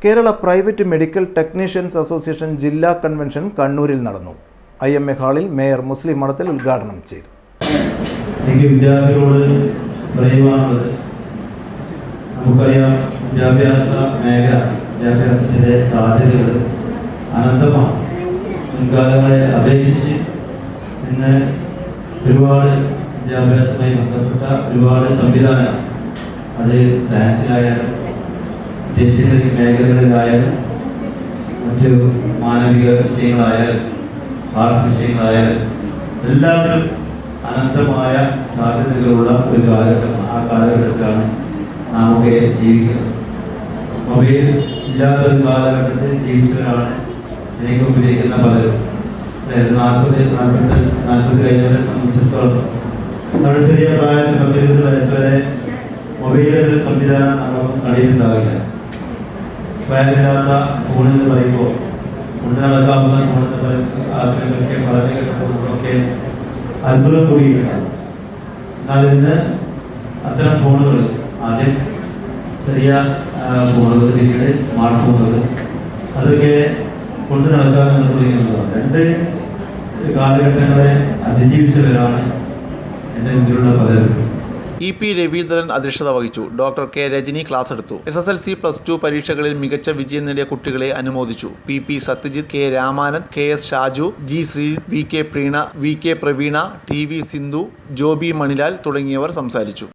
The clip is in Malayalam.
Kerala private medical technicians association ജില്ലാ കൺവെൻഷൻ കണ്ണൂരിൽ നടന്നു. IMA ഹാളിൽ മേയർ മുസ്ലിം മഠത്തിൽ ഉദ്ഘാടനം ചെയ്തു. എനിക്ക് വിദ്യാർത്ഥികളോട് പറയുവാനുള്ളത്, നമുക്കറിയാം വിദ്യാഭ്യാസ മേഖല, വിദ്യാഭ്യാസത്തിൻ്റെ സാധ്യതകൾ അനന്തമാണ്. മുൻകാലങ്ങളെ അപേക്ഷിച്ച് ഇന്ന് ഒരുപാട് വിദ്യാഭ്യാസവുമായി ബന്ധപ്പെട്ട ഒരുപാട് സംവിധാനങ്ങൾ, അത് സയൻസിലായാലും എഞ്ചിനീയറിംഗ് മേഖലകളിലായാലും മറ്റ് മാനവിക വിഷയങ്ങളായാലും ആർട്സ് വിഷയങ്ങളായാലും എല്ലാത്തിലും അനന്തമായ സാധ്യതകളുള്ള ഒരു കാലഘട്ടം. ആ കാലഘട്ടത്തിലാണ് നാമൊക്കെ ജീവിക്കുന്നത്. മൊബൈൽ ഇല്ലാത്തൊരു കാലഘട്ടത്തിൽ ജീവിച്ചവരാണ് എനിക്ക് ഉപയോഗിക്കുന്ന പലരും. 40 കഴിഞ്ഞവരെ സംബന്ധിച്ചിടത്തോളം നമ്മുടെ ചെറിയ പ്രായത്തിൽ 10-20 വയസ്സ് വരെ മൊബൈലിൻ്റെ സംവിധാനം നമുക്ക് കഴിയുന്നുണ്ടാവില്ല. വയറില്ലാത്ത ഫോണെന്ന് പറയുമ്പോൾ കൊണ്ട് നടക്കാവുന്ന ഫോണെന്ന് പറയുന്നത് ആ സമയത്തൊക്കെ വളരെ കേട്ടപ്പോഴൊക്കെ അത്ഭുതം കൂടിയിട്ടുണ്ടാകും. എന്നാൽ ഇന്ന് അത്തരം ഫോണുകൾ, ആദ്യം ചെറിയ ഫോണുകൾ, പിന്നീട് സ്മാർട്ട് ഫോണുകൾ, അതൊക്കെ കൊണ്ട് നടക്കാൻ തുടങ്ങിയതാണ്. 2 കാലഘട്ടങ്ങളെ അതിജീവിച്ചവരാണ് എൻ്റെ മുമ്പിലുള്ള പലരും. EP രവീന്ദ്രൻ അധ്യക്ഷത വഹിച്ചു. ഡോക്ടർ K രജനി ക്ലാസ് എടുത്തു. SSLC +2 പരീക്ഷകളിൽ മികച്ച വിജയം നേടിയ കുട്ടികളെ അനുമോദിച്ചു. PP Satyajit, K Ramanand, KS Shaju, G Sreejith, VK പ്രീണ, VK Praveena, TV Sindhu, Joby Manilal തുടങ്ങിയവർ സംസാരിച്ചു.